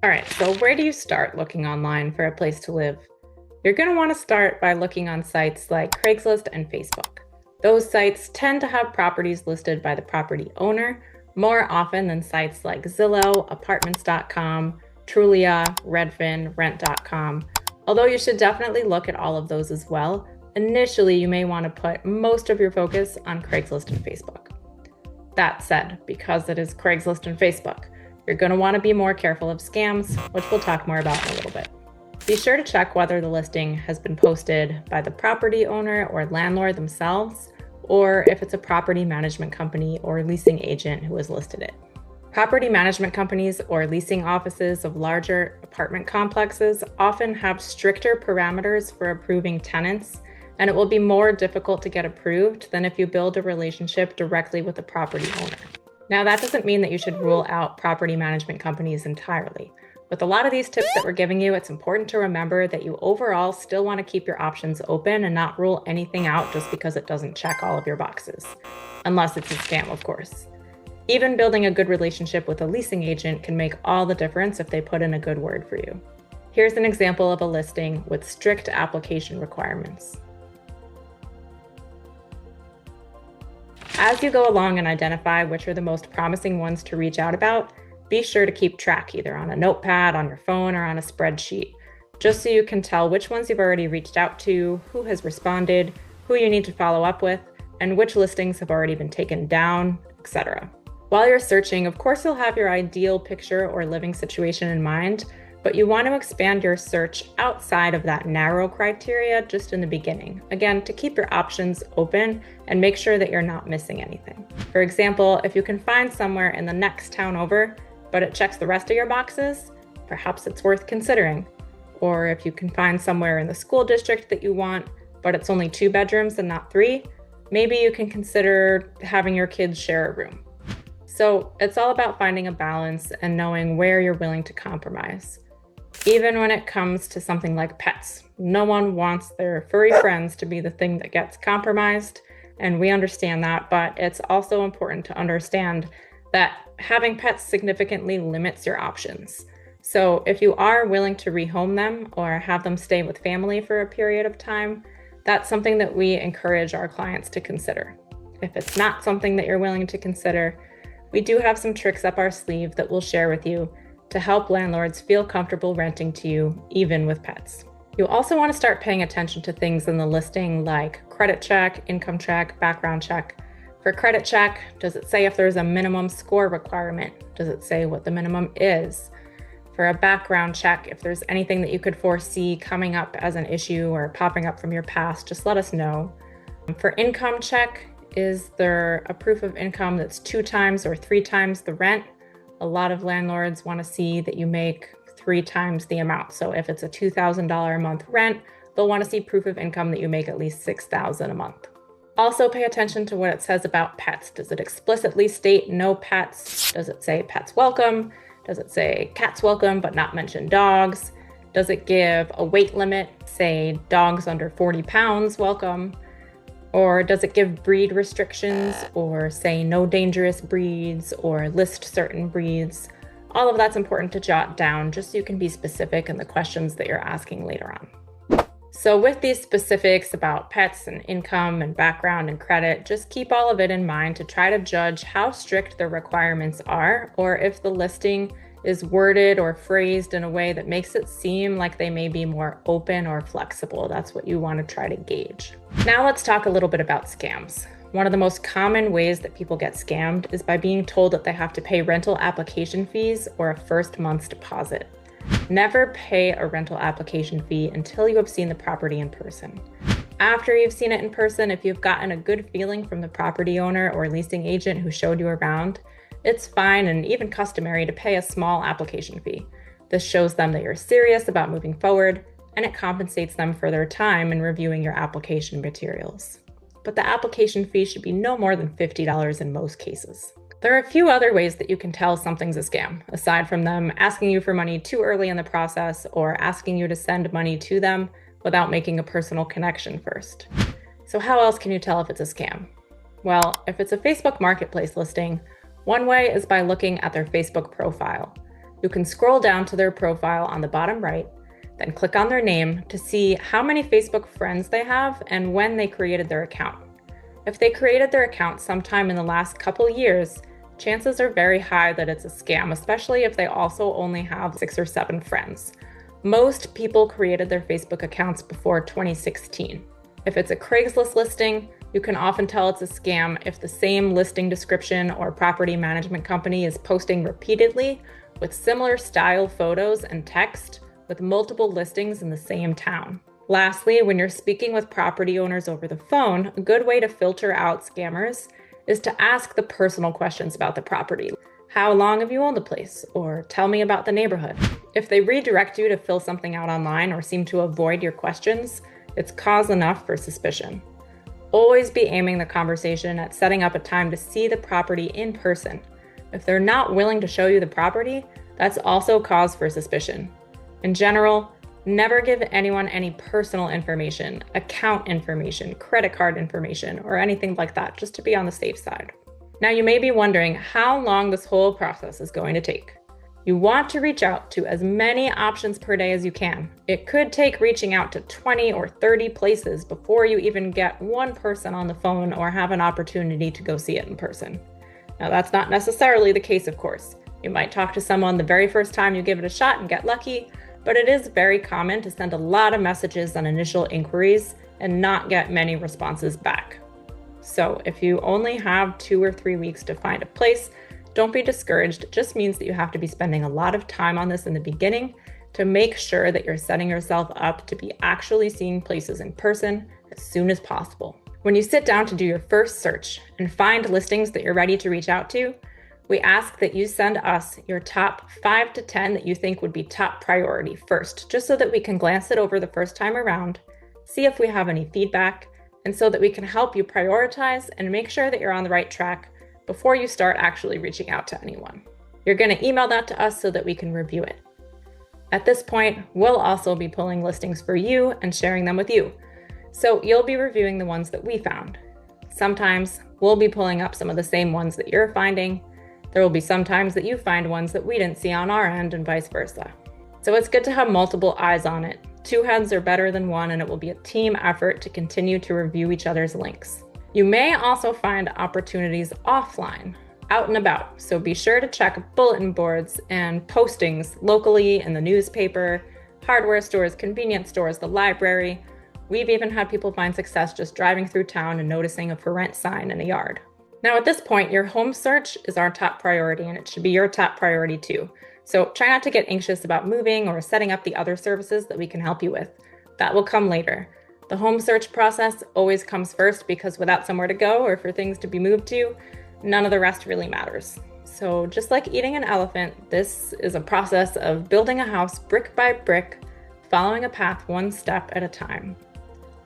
All right, so where do you start looking online for a place to live? You're going to want to start by looking on sites like Craigslist and Facebook. Those sites tend to have properties listed by the property owner more often than sites like Zillow, Apartments.com, Trulia, Redfin, Rent.com. Although you should definitely look at all of those as well, initially you may want to put most of your focus on Craigslist and Facebook. That said, because it is Craigslist and Facebook, you're going to want to be more careful of scams, which we'll talk more about in a little bit. Be sure to check whether the listing has been posted by the property owner or landlord themselves, or if it's a property management company or leasing agent who has listed it. Property management companies or leasing offices of larger apartment complexes often have stricter parameters for approving tenants, and it will be more difficult to get approved than if you build a relationship directly with the property owner. Now, that doesn't mean that you should rule out property management companies entirely. With a lot of these tips that we're giving you, it's important to remember that you overall still want to keep your options open and not rule anything out just because it doesn't check all of your boxes. Unless it's a scam, of course. Even building a good relationship with a leasing agent can make all the difference if they put in a good word for you. Here's an example of a listing with strict application requirements. As you go along and identify which are the most promising ones to reach out about, be sure to keep track either on a notepad, on your phone, or on a spreadsheet, just so you can tell which ones you've already reached out to, who has responded, who you need to follow up with, and which listings have already been taken down, etc. While you're searching, of course, you'll have your ideal picture or living situation in mind, but you want to expand your search outside of that narrow criteria just in the beginning. Again, to keep your options open and make sure that you're not missing anything. For example, if you can find somewhere in the next town over, but it checks the rest of your boxes, perhaps it's worth considering. Or if you can find somewhere in the school district that you want, but it's only 2 bedrooms and not 3, maybe you can consider having your kids share a room. So it's all about finding a balance and knowing where you're willing to compromise. Even when it comes to something like pets, no one wants their furry friends to be the thing that gets compromised, and we understand that, but it's also important to understand that having pets significantly limits your options. So if you are willing to rehome them or have them stay with family for a period of time, that's something that we encourage our clients to consider. If it's not something that you're willing to consider, we do have some tricks up our sleeve that we'll share with you to help landlords feel comfortable renting to you, even with pets. You'll also want to start paying attention to things in the listing like credit check, income check, background check. For credit check, does it say if there's a minimum score requirement? Does it say what the minimum is? For a background check, if there's anything that you could foresee coming up as an issue or popping up from your past, just let us know. For income check, is there a proof of income that's 2 times or 3 times the rent? A lot of landlords want to see that you make 3 times the amount. So if it's a $2,000 a month rent, they'll want to see proof of income that you make at least $6,000 a month. Also pay attention to what it says about pets. Does it explicitly state no pets? Does it say pets welcome? Does it say cats welcome but not mention dogs? Does it give a weight limit, say dogs under 40 pounds welcome? Or does it give breed restrictions or say no dangerous breeds or list certain breeds? All of that's important to jot down just so you can be specific in the questions that you're asking later on. So with these specifics about pets and income and background and credit, just keep all of it in mind to try to judge how strict the requirements are or if the listing is worded or phrased in a way that makes it seem like they may be more open or flexible. That's what you want to try to gauge. Now let's talk a little bit about scams. One of the most common ways that people get scammed is by being told that they have to pay rental application fees or a first month's deposit. Never pay a rental application fee until you have seen the property in person. After you've seen it in person, if you've gotten a good feeling from the property owner or leasing agent who showed you around, it's fine and even customary to pay a small application fee. This shows them that you're serious about moving forward, and it compensates them for their time in reviewing your application materials. But the application fee should be no more than $50 in most cases. There are a few other ways that you can tell something's a scam, aside from them asking you for money too early in the process or asking you to send money to them without making a personal connection first. So how else can you tell if it's a scam? Well, if it's a Facebook Marketplace listing, one way is by looking at their Facebook profile. You can scroll down to their profile on the bottom right, then click on their name to see how many Facebook friends they have and when they created their account. If they created their account sometime in the last couple years, chances are very high that it's a scam, especially if they also only have 6 or 7 friends. Most people created their Facebook accounts before 2016. If it's a Craigslist listing, you can often tell it's a scam if the same listing description or property management company is posting repeatedly with similar style photos and text with multiple listings in the same town. Lastly, when you're speaking with property owners over the phone, a good way to filter out scammers is to ask the personal questions about the property. How long have you owned the place? Or tell me about the neighborhood. If they redirect you to fill something out online or seem to avoid your questions, it's cause enough for suspicion. Always be aiming the conversation at setting up a time to see the property in person. If they're not willing to show you the property, that's also cause for suspicion. In general, never give anyone any personal information, account information, credit card information, or anything like that, just to be on the safe side. Now you may be wondering how long this whole process is going to take. You want to reach out to as many options per day as you can. It could take reaching out to 20 or 30 places before you even get one person on the phone or have an opportunity to go see it in person. Now that's not necessarily the case, of course. You might talk to someone the very first time you give it a shot and get lucky, but it is very common to send a lot of messages on initial inquiries and not get many responses back. So if you only have 2 or 3 weeks to find a place, don't be discouraged. It just means that you have to be spending a lot of time on this in the beginning to make sure that you're setting yourself up to be actually seeing places in person as soon as possible. When you sit down to do your first search and find listings that you're ready to reach out to, we ask that you send us your top 5 to 10 that you think would be top priority first, just so that we can glance it over the first time around, see if we have any feedback, and so that we can help you prioritize and make sure that you're on the right track before you start actually reaching out to anyone. You're going to email that to us so that we can review it. At this point, we'll also be pulling listings for you and sharing them with you. So you'll be reviewing the ones that we found. Sometimes we'll be pulling up some of the same ones that you're finding. There will be some times that you find ones that we didn't see on our end and vice versa. So it's good to have multiple eyes on it. 2 heads are better than 1, and it will be a team effort to continue to review each other's links. You may also find opportunities offline, out and about, so be sure to check bulletin boards and postings locally in the newspaper, hardware stores, convenience stores, the library. We've even had people find success just driving through town and noticing a for rent sign in a yard. Now at this point, your home search is our top priority, and it should be your top priority too. So try not to get anxious about moving or setting up the other services that we can help you with. That will come later. The home search process always comes first, because without somewhere to go or for things to be moved to, none of the rest really matters. So just like eating an elephant, this is a process of building a house brick by brick, following a path one step at a time.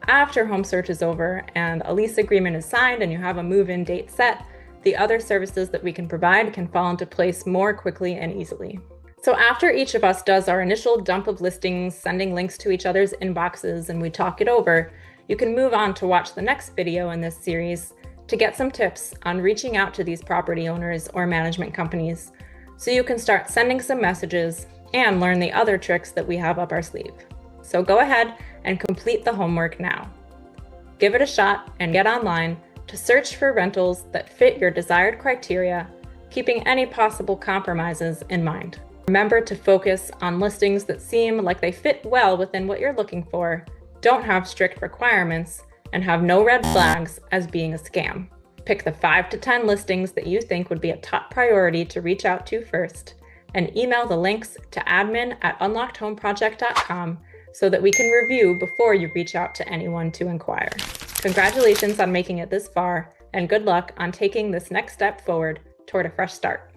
After home search is over and a lease agreement is signed and you have a move-in date set, the other services that we can provide can fall into place more quickly and easily. So after each of us does our initial dump of listings, sending links to each other's inboxes, and we talk it over, you can move on to watch the next video in this series to get some tips on reaching out to these property owners or management companies, so you can start sending some messages and learn the other tricks that we have up our sleeve. So go ahead and complete the homework now. Give it a shot and get online to search for rentals that fit your desired criteria, keeping any possible compromises in mind. Remember to focus on listings that seem like they fit well within what you're looking for, don't have strict requirements, and have no red flags as being a scam. Pick the 5 to 10 listings that you think would be a top priority to reach out to first, and email the links to admin@unlockedhomeproject.com so that we can review before you reach out to anyone to inquire. Congratulations on making it this far, and good luck on taking this next step forward toward a fresh start.